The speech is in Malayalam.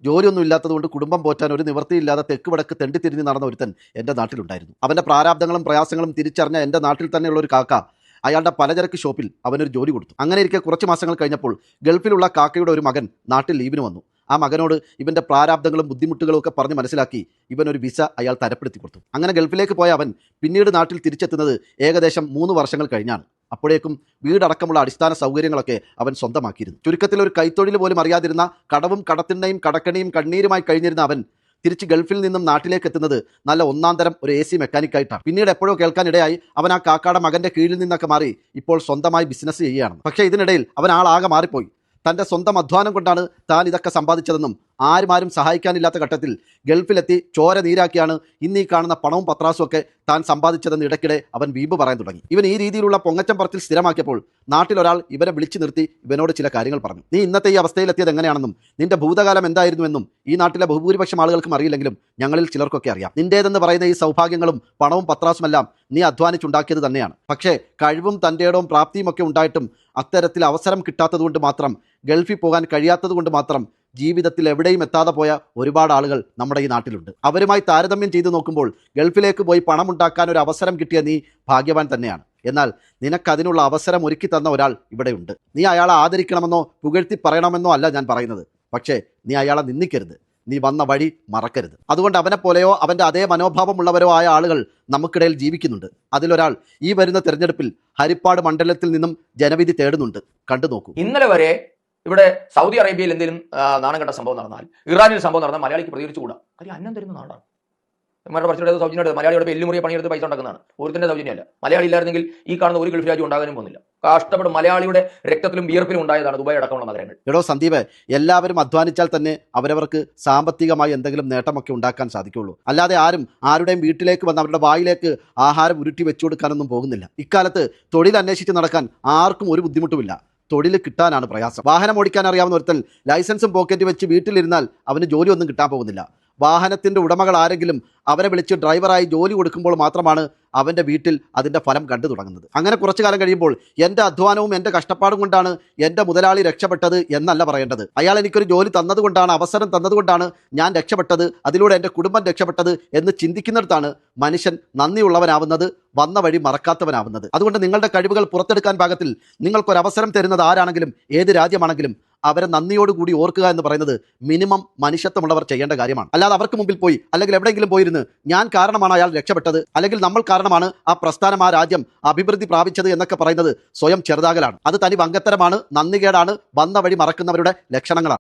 ജോലിയൊന്നും ഇല്ലാത്തതുകൊണ്ട് കുടുംബം പോറ്റാൻ ഒരു നിവൃത്തിയില്ലാതെ തെക്ക് വടക്ക് തെണ്ടിത്തിരിഞ്ഞ് നടന്ന ഒരുത്തൻ എൻ്റെ നാട്ടിലുണ്ടായിരുന്നു. അവൻ്റെ പ്രാരാബ്ദങ്ങളും പ്രയാസങ്ങളും തിരിച്ചറിഞ്ഞ എൻ്റെ നാട്ടിൽ തന്നെയുള്ള ഒരു കാക്ക അയാളുടെ പലചരക്ക് ഷോപ്പിൽ അവനൊരു ജോലി കൊടുത്തു. അങ്ങനെ ഇരിക്കെ കുറച്ച് മാസങ്ങൾ കഴിഞ്ഞപ്പോൾ ഗൾഫിലുള്ള കാക്കയുടെ ഒരു മകൻ നാട്ടിൽ ലീവിന് വന്നു. ആ മകനോട് ഇവൻ്റെ പ്രാരാബ്ദങ്ങളും ബുദ്ധിമുട്ടുകളും ഒക്കെ പറഞ്ഞ് മനസ്സിലാക്കി ഇവനൊരു വിസ അയാൾ തരപ്പെടുത്തി കൊടുത്തു. അങ്ങനെ ഗൾഫിലേക്ക് പോയ അവൻ പിന്നീട് നാട്ടിൽ തിരിച്ചെത്തുന്നത് ഏകദേശം 3 വർഷങ്ങൾ കഴിഞ്ഞാണ്. അപ്പോഴേക്കും വീടടക്കമുള്ള അടിസ്ഥാന സൗകര്യങ്ങളൊക്കെ അവൻ സ്വന്തമാക്കിയിരുന്നു. ചുരുക്കത്തിൽ ഒരു കൈത്തൊഴിൽ പോലും അറിയാതിരുന്ന കടവും കടത്തിണ്ണയും കടക്കണിയും കണ്ണീരുമായി കഴിഞ്ഞിരുന്ന അവൻ തിരിച്ച് ഗൾഫിൽ നിന്നും നാട്ടിലേക്ക് എത്തുന്നത് നല്ല ഒന്നാം തരം ഒരു AC മെക്കാനിക്കായിട്ടാണ്. പിന്നീട് എപ്പോഴോ കേൾക്കാനിടയായി അവൻ ആ കാക്കയുടെ മകൻ്റെ കീഴിൽ നിന്നൊക്കെ മാറി ഇപ്പോൾ സ്വന്തമായി ബിസിനസ് ചെയ്യുകയാണ്. പക്ഷേ ഇതിനിടയിൽ അവൻ ആളാകെ മാറിപ്പോയി. തൻ്റെ സ്വന്തം അധ്വാനം കൊണ്ടാണ് താൻ ഇതൊക്കെ സമ്പാദിച്ചതെന്നും ആരും സഹായിക്കാനില്ലാത്ത ഘട്ടത്തിൽ ഗൾഫിലെത്തി ചോര നീരാക്കിയാണ് ഇന്ന് ഈ കാണുന്ന പണവും പത്രാസും ഒക്കെ താൻ സമ്പാദിച്ചതെന്ന് ഇടയ്ക്കിടെ അവൻ വീമ്പ് പറയാൻ തുടങ്ങി. ഇവൻ ഈ രീതിയിലുള്ള പൊങ്ങച്ചം പറച്ചിൽ സ്ഥിരമാക്കിയപ്പോൾ നാട്ടിലൊരാൾ ഇവനെ വിളിച്ചു നിർത്തി ഇവനോട് ചില കാര്യങ്ങൾ പറഞ്ഞു. നീ ഇന്നത്തെ ഈ അവസ്ഥയിലെത്തിയത് എങ്ങനെയാണെന്നും നിന്റെ ഭൂതകാലം എന്തായിരുന്നുവെന്നും ഈ നാട്ടിലെ ബഹുഭൂരിപക്ഷം ആളുകൾക്കും അറിയില്ലെങ്കിലും ഞങ്ങളിൽ ചിലർക്കൊക്കെ അറിയാം. നിന്റേതെന്ന് പറയുന്ന ഈ സൗഭാഗ്യങ്ങളും പണവും പത്രാസുമെല്ലാം നീ അധ്വാനിച്ചുണ്ടാക്കിയത് തന്നെയാണ്. പക്ഷേ കഴിവും തൻ്റെടവും പ്രാപ്തിയും ഒക്കെ ഉണ്ടായിട്ടും അത്തരത്തിൽ അവസരം കിട്ടാത്തതുകൊണ്ട് മാത്രം, ഗൾഫിൽ പോകാൻ കഴിയാത്തതുകൊണ്ട് മാത്രം ജീവിതത്തിൽ എവിടെയും എത്താതെ പോയ ഒരുപാട് ആളുകൾ നമ്മുടെ ഈ നാട്ടിലുണ്ട്. അവരുമായി താരതമ്യം ചെയ്തു നോക്കുമ്പോൾ ഗൾഫിലേക്ക് പോയി പണമുണ്ടാക്കാൻ ഒരു അവസരം കിട്ടിയ നീ ഭാഗ്യവാൻ തന്നെയാണ്. എന്നാൽ നിനക്കതിനുള്ള അവസരം ഒരുക്കി തന്ന ഒരാൾ ഇവിടെയുണ്ട്. നീ അയാളെ ആദരിക്കണമെന്നോ പുകഴ്ത്തി പറയണമെന്നോ അല്ല ഞാൻ പറയുന്നത്. പക്ഷേ നീ അയാളെ നിന്ദിക്കരുത്, നീ വന്ന വഴി മറക്കരുത്. അതുകൊണ്ട് അവനെപ്പോലെയോ അവൻ്റെ അതേ മനോഭാവമുള്ളവരോ ആയ ആളുകൾ നമുക്കിടയിൽ ജീവിക്കുന്നുണ്ട്. അതിലൊരാൾ ഈ വരുന്ന തെരഞ്ഞെടുപ്പിൽ ഹരിപ്പാട് മണ്ഡലത്തിൽ നിന്നും ജനവിധി തേടുന്നുണ്ട്. കണ്ടു നോക്കൂ. ഇന്നലെ വരെ ഇവിടെ സൗദി അറേബ്യയിൽ എന്തെങ്കിലും നാണം കണ്ട സംഭവം നടന്നാൽ, ഇറാനിൽ സംഭവം നടന്നാൽ മലയാളിക്ക് പ്രതികരിച്ചുകൂടാ. കാര്യം അന്നം തരുന്ന നാടാണ്. പഠിച്ചിട്ട് സൗജന്യമായിട്ട് മലയാളിയുടെ എല്ലുമുറിയെ പണിയെടുത്ത് പൈസ ഉണ്ടാക്കുന്നതാണ്. ഒരുത്തിന്റെ സൗജന്യമല്ല. മലയാളി ഇല്ലായിരുന്നെങ്കിൽ ഈ കാണുന്ന ഒരു ഗൾഫ് രാജ്യം ഉണ്ടാകാനും പോകുന്നില്ല. കഷ്ടപ്പെടും മലയാളിയുടെ രക്തത്തിലും വിയർപ്പിലും ഉണ്ടായതാണ് ദുബായ് അടക്കമുള്ള നഗരങ്ങൾ. എടോ സന്ദീപ്, എല്ലാവരും അധ്വാനിച്ചാൽ തന്നെ അവരവർക്ക് സാമ്പത്തികമായി എന്തെങ്കിലും നേട്ടമൊക്കെ ഉണ്ടാക്കാൻ സാധിക്കുള്ളൂ. അല്ലാതെ ആരുടെയും വീട്ടിലേക്ക് വന്ന് അവരുടെ വായിലേക്ക് ആഹാരം ഉരുട്ടി വെച്ചു കൊടുക്കാനൊന്നും പോകുന്നില്ല. ഇക്കാലത്ത് തൊഴിൽ അന്വേഷിച്ച് നടക്കാൻ ആർക്കും ഒരു ബുദ്ധിമുട്ടുമില്ല. തൊഴിൽ കിട്ടാനാണ് പ്രയാസം. വാഹനം ഓടിക്കാൻ അറിയാവുന്ന ഒരുത്തൻ ലൈസൻസും പോക്കറ്റ് വെച്ച് വീട്ടിലിരുന്നാൽ അവന് ജോലിയൊന്നും കിട്ടാൻ പോകുന്നില്ല. വാഹനത്തിൻ്റെ ഉടമകൾ ആരെങ്കിലും അവരെ വിളിച്ച് ഡ്രൈവറായി ജോലി കൊടുക്കുമ്പോൾ മാത്രമാണ് അവൻ്റെ വീട്ടിൽ അതിൻ്റെ ഫലം കണ്ടു തുടങ്ങുന്നത്. അങ്ങനെ കുറച്ചു കാലം കഴിയുമ്പോൾ എൻ്റെ അധ്വാനവും എൻ്റെ കഷ്ടപ്പാടും കൊണ്ടാണ് എൻ്റെ മുതലാളി രക്ഷപ്പെട്ടത് എന്നല്ല പറയേണ്ടത്. അയാൾ എനിക്കൊരു ജോലി തന്നതുകൊണ്ടാണ്, അവസരം തന്നതുകൊണ്ടാണ് ഞാൻ രക്ഷപ്പെട്ടത്, അതിലൂടെ എൻ്റെ കുടുംബം രക്ഷപ്പെട്ടത് എന്ന് ചിന്തിക്കുന്നിടത്താണ് മനുഷ്യൻ നന്ദിയുള്ളവനാവുന്നത്, വന്ന വഴി മറക്കാത്തവനാവുന്നത്. അതുകൊണ്ട് നിങ്ങളുടെ കഴിവുകൾ പുറത്തെടുക്കാൻ പാകത്തിൽ നിങ്ങൾക്കൊരവസരം തരുന്നത് ആരാണെങ്കിലും ഏത് രാജ്യമാണെങ്കിലും അവരെ നന്ദിയോടുകൂടി ഓർക്കുക എന്ന് പറയുന്നത് മിനിമം മനുഷ്യത്വമുള്ളവർ ചെയ്യേണ്ട കാര്യമാണ്. അല്ലാതെ അവർക്ക് മുമ്പിൽ പോയി അല്ലെങ്കിൽ എവിടെയെങ്കിലും പോയിരുന്ന് ഞാൻ കാരണമാണ് അയാൾ രക്ഷപ്പെട്ടത്, അല്ലെങ്കിൽ നമ്മൾ കാരണമാണ് ആ പ്രസ്ഥാനം, ആ രാജ്യം അഭിവൃദ്ധി പ്രാപിച്ചത് എന്നൊക്കെ പറയുന്നത് സ്വയം ചെറുതാകലാണ്. അത് തനി വങ്കത്തരമാണ്, നന്ദികേടാണ്, വന്ന വഴി മറക്കുന്നവരുടെ ലക്ഷണങ്ങളാണ്.